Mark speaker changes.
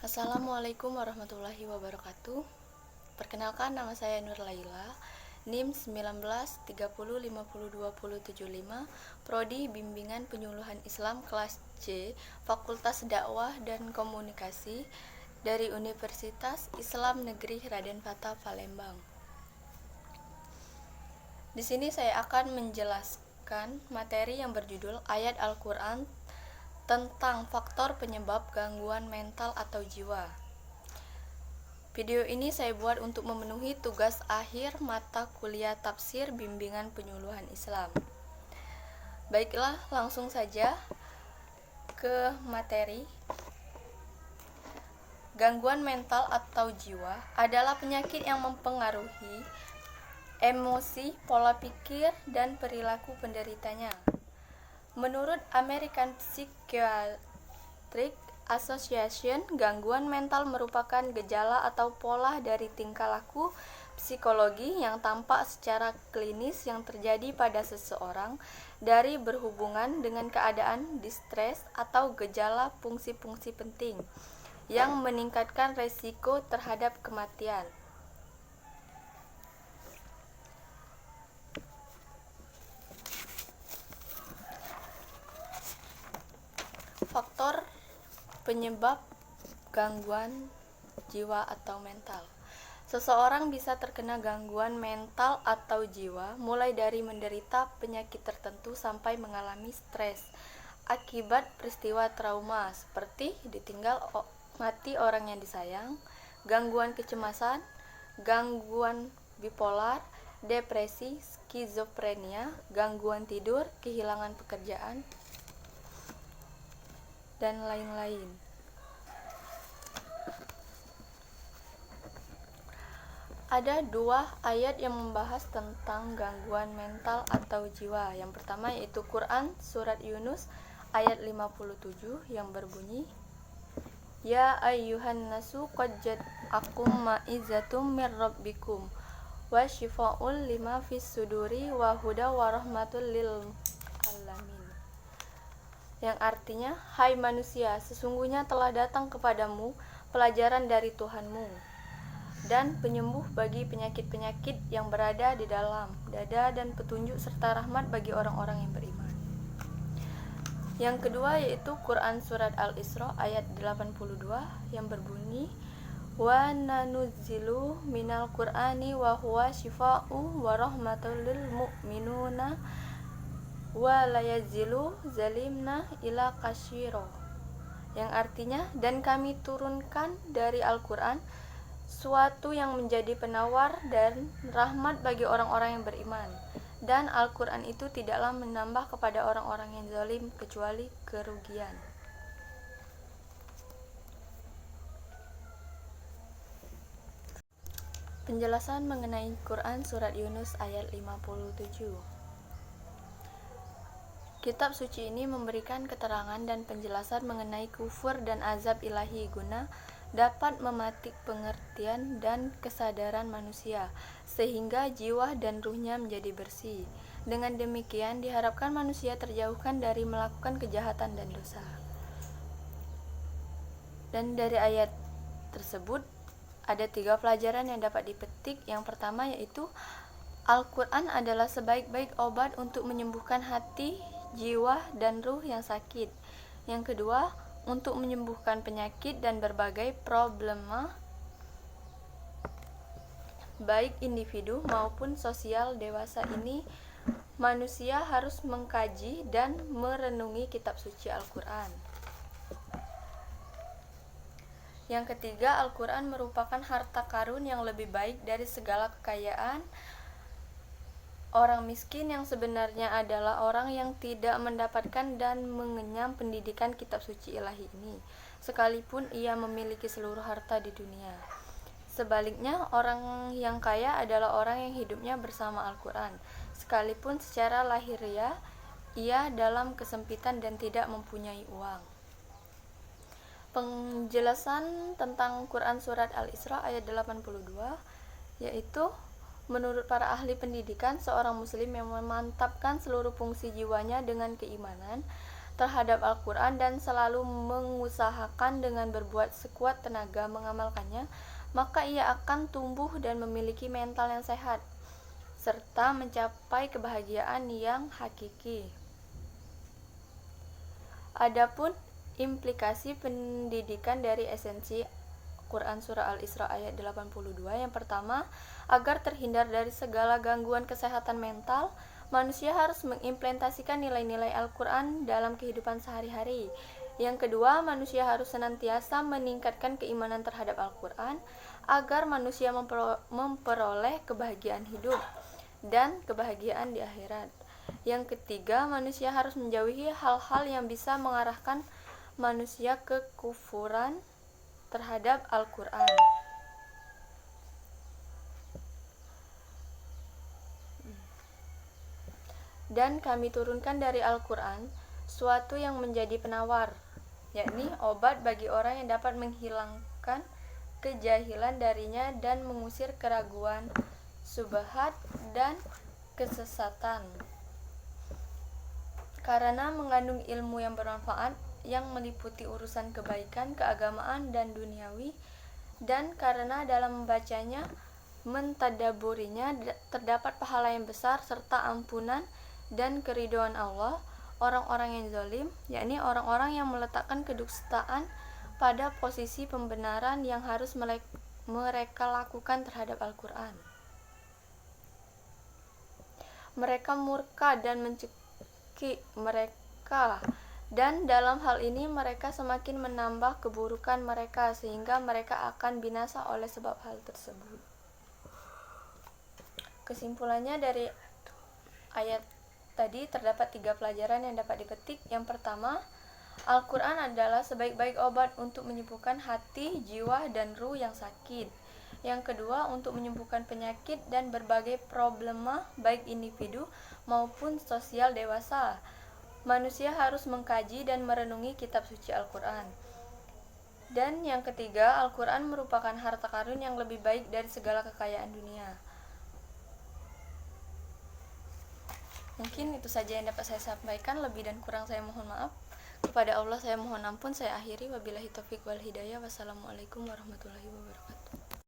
Speaker 1: Assalamualaikum warahmatullahi wabarakatuh. Perkenalkan, nama saya Nur Laila, NIM 1930502075, Prodi Bimbingan Penyuluhan Islam kelas C, Fakultas Dakwah dan Komunikasi dari Universitas Islam Negeri Raden Fatah Palembang. Di sini saya akan menjelaskan materi yang berjudul Ayat Al-Quran tentang faktor penyebab gangguan mental atau jiwa. Video ini saya buat untuk memenuhi tugas akhir mata kuliah tafsir bimbingan penyuluhan Islam. Baiklah, langsung saja ke materi. Gangguan mental atau jiwa adalah penyakit yang mempengaruhi emosi, pola pikir, dan perilaku penderitanya. Menurut American Psychiatric Association, gangguan mental merupakan gejala atau pola dari tingkah laku psikologi yang tampak secara klinis yang terjadi pada seseorang dari berhubungan dengan keadaan distres atau gejala fungsi-fungsi penting yang meningkatkan resiko terhadap kematian. Faktor penyebab gangguan jiwa atau mental. Seseorang bisa terkena gangguan mental atau jiwa mulai dari menderita penyakit tertentu sampai mengalami stres akibat peristiwa trauma seperti ditinggal mati orang yang disayang, gangguan kecemasan, gangguan bipolar, depresi, skizofrenia, gangguan tidur, kehilangan pekerjaan, dan lain-lain. Ada dua ayat yang membahas tentang gangguan mental atau jiwa. Yang pertama yaitu Quran surat Yunus ayat 57 yang berbunyi, Ya ayyuhan nasu qad ja'akum ma'izatum mir rabbikum wa shifa'ul lima fis suduri wa huda wa rahmatul lil alamin. Yang artinya, hai manusia, sesungguhnya telah datang kepadamu pelajaran dari Tuhanmu dan penyembuh bagi penyakit-penyakit yang berada di dalam dada dan petunjuk serta rahmat bagi orang-orang yang beriman. Yang kedua yaitu Quran surat Al-Isra ayat 82 yang berbunyi, wa nanuzzilu minal qur'ani wa huwa shifa'u wa rahmatul lil mu'minuna wa layazilu zalimna ila kasyiro, yang artinya, dan kami turunkan dari Al-Quran suatu yang menjadi penawar dan rahmat bagi orang-orang yang beriman, dan Al-Quran itu tidaklah menambah kepada orang-orang yang zalim kecuali kerugian. Penjelasan mengenai Quran surat Yunus ayat 57. Kitab suci ini memberikan keterangan dan penjelasan mengenai kufur dan azab ilahi guna dapat mematik pengertian dan kesadaran manusia sehingga jiwa dan ruhnya menjadi bersih. Dengan demikian diharapkan manusia terjauhkan dari melakukan kejahatan dan dosa. Dan dari ayat tersebut ada 3 pelajaran yang dapat dipetik. Yang pertama yaitu Al-Quran adalah sebaik-baik obat untuk menyembuhkan hati, jiwa, dan ruh yang sakit. Yang kedua, untuk menyembuhkan penyakit dan berbagai problema baik individu maupun sosial dewasa ini, manusia harus mengkaji dan merenungi kitab suci Al-Quran. Yang ketiga, Al-Quran merupakan harta karun yang lebih baik dari segala kekayaan. Orang miskin yang sebenarnya adalah orang yang tidak mendapatkan dan mengenyam pendidikan kitab suci ilahi ini, sekalipun ia memiliki seluruh harta di dunia. Sebaliknya, orang yang kaya adalah orang yang hidupnya bersama Al-Quran, sekalipun secara lahiriah ia dalam kesempitan dan tidak mempunyai uang. Penjelasan tentang Quran surat Al-Isra ayat 82 yaitu, menurut para ahli pendidikan, seorang muslim yang memantapkan seluruh fungsi jiwanya dengan keimanan terhadap Al-Quran dan selalu mengusahakan dengan berbuat sekuat tenaga mengamalkannya, maka ia akan tumbuh dan memiliki mental yang sehat, serta mencapai kebahagiaan yang hakiki. Adapun implikasi pendidikan dari esensi Quran Surah Al-Isra ayat 82, yang pertama, agar terhindar dari segala gangguan kesehatan mental, manusia harus mengimplementasikan nilai-nilai Al-Quran dalam kehidupan sehari-hari. Yang kedua, manusia harus senantiasa meningkatkan keimanan terhadap Al-Quran agar manusia memperoleh kebahagiaan hidup dan kebahagiaan di akhirat. Yang ketiga, manusia harus menjauhi hal-hal yang bisa mengarahkan manusia ke kufuran terhadap Al-Quran. Dan kami turunkan dari Al-Quran suatu yang menjadi penawar, yakni obat bagi orang yang dapat menghilangkan kejahilan darinya dan mengusir keraguan, syubhat, dan kesesatan. Karena mengandung ilmu yang bermanfaat yang meliputi urusan kebaikan, keagamaan, dan duniawi, dan karena dalam membacanya, mentadaburinya terdapat pahala yang besar serta ampunan dan keridhaan Allah. Orang-orang yang zalim, yakni orang-orang yang meletakkan kedustaan pada posisi pembenaran yang harus mereka lakukan terhadap Al-Quran. Mereka murka dan mencekik mereka, dan dalam hal ini mereka semakin menambah keburukan mereka sehingga mereka akan binasa oleh sebab hal tersebut. Kesimpulannya dari ayat tadi terdapat 3 pelajaran yang dapat dipetik. Yang pertama, Al-Quran adalah sebaik-baik obat untuk menyembuhkan hati, jiwa, dan ruh yang sakit. Yang kedua, untuk menyembuhkan penyakit dan berbagai problema baik individu maupun sosial dewasa. Manusia harus mengkaji dan merenungi kitab suci Al-Quran. Dan yang ketiga, Al-Quran merupakan harta karun yang lebih baik dari segala kekayaan dunia. Mungkin itu saja yang dapat saya sampaikan, lebih dan kurang saya mohon maaf. Kepada Allah saya mohon ampun. Saya akhiri, wabillahi taufiq wal hidayah. Wassalamualaikum warahmatullahi wabarakatuh.